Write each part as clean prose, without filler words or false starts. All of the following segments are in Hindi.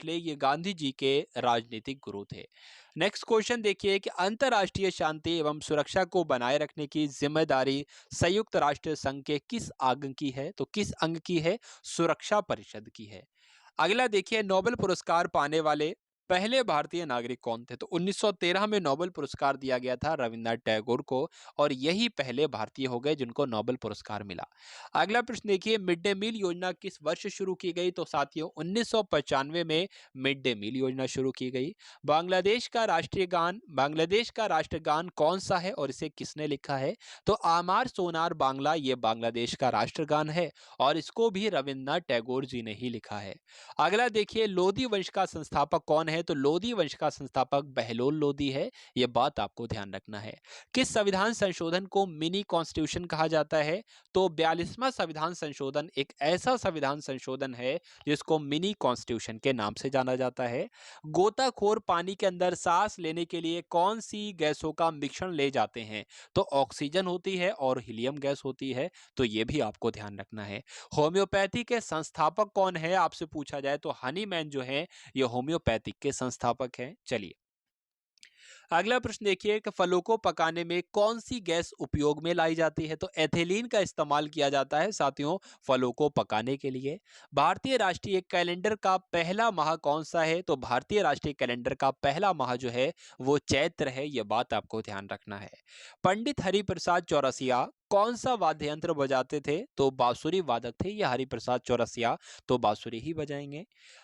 गोखले ये गांधी जी के राजनीतिक गुरु थे। नेक्स्ट क्वेश्चन देखिए कि अंतर्राष्ट्रीय शांति एवं सुरक्षा को बनाए रखने की जिम्मेदारी संयुक्त राष्ट्र संघ के किस अंग की है? तो किस अंग की है? सुरक्षा परिषद की है। अगला देखिए, नोबेल पुरस्कार पाने वाले पहले भारतीय नागरिक कौन थे? तो 1913 में नोबेल पुरस्कार दिया गया था रविन्द्रनाथ टैगोर को, और यही पहले भारतीय हो गए जिनको नोबेल पुरस्कार मिला। अगला प्रश्न देखिए, मिड डे मील योजना किस वर्ष शुरू की गई? तो साथियों 1995 में मिड डे मील योजना शुरू की गई। बांग्लादेश का राष्ट्रगान कौन सा है और इसे किसने लिखा है? तो आमार सोनार बांग्ला ये बांग्लादेश का राष्ट्रगान है, और इसको भी रविन्द्रनाथ टैगोर जी ने ही लिखा है। अगला देखिए, लोधी वंश का संस्थापक कौन है? तो लोधी वंश का संस्थापक बहलोल लोधी है, यह बात आपको ध्यान रखना है। किस संविधान संशोधन को मिनी कॉन्स्टिट्यूशन कहा जाता है? तो 42वां संविधान संशोधन एक ऐसा संविधान संशोधन है जिसको मिनी कॉन्स्टिट्यूशन के नाम से जाना जाता है। गोताखोर पानी के अंदर सांस लेने के लिए कौन सी गैसों का मिश्रण ले जाते हैं? तो ऑक्सीजन होती है और हीलियम गैस होती है, तो यह भी आपको ध्यान रखना है। होम्योपैथी के संस्थापक कौन है आपसे पूछा जाए तो हनीमैन जो है ये होम्योपैथिक के संस्थापक हैं। चलिए अगला प्रश्न देखिए कि फलों को पकाने में कौन सी गैस उपयोग में लाई जाती है? तो एथिलीन का इस्तेमाल किया जाता है साथियों फलों को पकाने के लिए। भारतीय राष्ट्रीय कैलेंडर का पहला माह कौन सा है? तो भारतीय राष्ट्रीय कैलेंडर का पहला माह जो है वो चैत्र है, यह बात आपको ध्यान रखना है। पंडित हरिप्रसाद चौरसिया कौन सा वाद्य यंत्र बजाते थे? तो बांसुरी वादक थे ये हरिप्रसाद चौरसिया, तो बांसुरी ही बजाएंगे।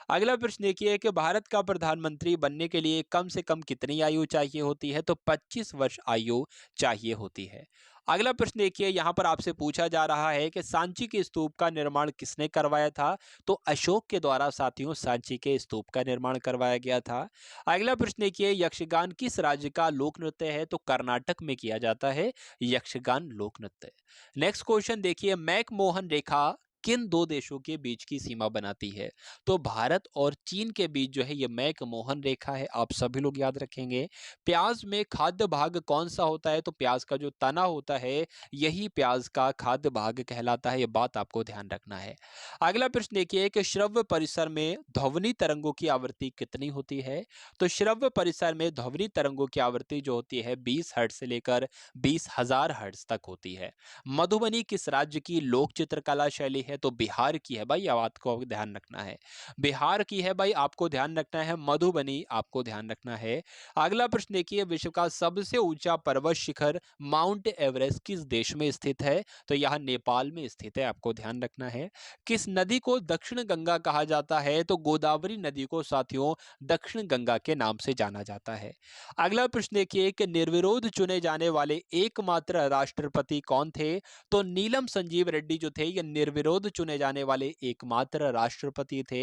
अगला प्रश्न देखिए कि भारत का प्रधानमंत्री बनने के लिए कम से कम कितनी आयु चाहिए होती है? तो 25 वर्ष आयु चाहिए होती है। अगला प्रश्न देखिए, यहाँ पर आपसे पूछा जा रहा है कि सांची के स्तूप का निर्माण किसने करवाया था? तो अशोक के द्वारा साथियों सांची के स्तूप का निर्माण करवाया गया था। अगला प्रश्न देखिए, यक्षगान किस राज्य का लोक नृत्य है? तो कर्नाटक में किया जाता है यक्षगान लोक नृत्य। नेक्स्ट क्वेश्चन देखिए, मैकमोहन रेखा किन दो देशों के बीच की सीमा बनाती है? तो भारत और चीन के बीच जो है ये मैकमोहन रेखा है, आप सभी लोग याद रखेंगे। प्याज में खाद्य भाग कौन सा होता है? तो प्याज का जो तना होता है यही प्याज का खाद्य भाग कहलाता है, ये बात आपको ध्यान रखना है। अगला प्रश्न देखिए कि श्रव्य परिसर में ध्वनि तरंगों की आवृत्ति कितनी होती है? तो श्रव्य परिसर में ध्वनि तरंगों की आवृत्ति जो होती है 20 हर्ट्ज से लेकर 20,000 हर्ट्ज तक होती है। मधुबनी किस राज्य की लोक चित्रकला शैली है? तो बिहार की है भाई, यह बात को ध्यान रखना है। बिहार की है भाई, आपको ध्यान रखना है, मधुबनी आपको ध्यान रखना है। अगला प्रश्न देखिए, विश्व का सबसे ऊंचा पर्वत शिखर माउंट एवरेस्ट किस देश में स्थित है? तो यह नेपाल में स्थित है, आपको ध्यान रखना है। किस नदी को दक्षिण गंगा कहा जाता है? तो गोदावरी नदी को साथियों दक्षिण गंगा के नाम से जाना जाता है। अगला प्रश्न देखिए कि निर्विरोध चुने जाने वाले एकमात्र राष्ट्रपति कौन थे? तो नीलम संजीव रेड्डी जो थे ये निर्विरोध चुने जाने वाले एकमात्र राष्ट्रपति थे।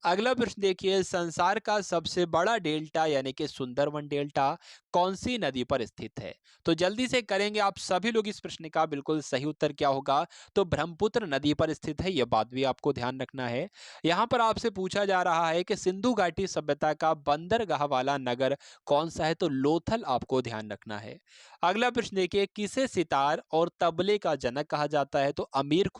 अगला प्रश्न देखिए, संसार का सबसे बड़ा डेल्टा यानी कि सुंदरवन डेल्टा कौन सी नदी पर स्थित है? तो जल्दी से करेंगे आप सभी लोग इस प्रश्न का, बिल्कुल सही उत्तर क्या होगा? तो ब्रह्मपुत्र नदी पर स्थित है, यह बात भी आपको ध्यान रखना है। यहाँ पर आपसे पूछा जा रहा है कि सिंधु घाटी सभ्यता का बंदरगाह वाला नगर कौन सा है? तो लोथल आपको ध्यान रखना है। अगला प्रश्न देखिए, किसे सितार और तबले का जनक कहा जाता है? तो अमीर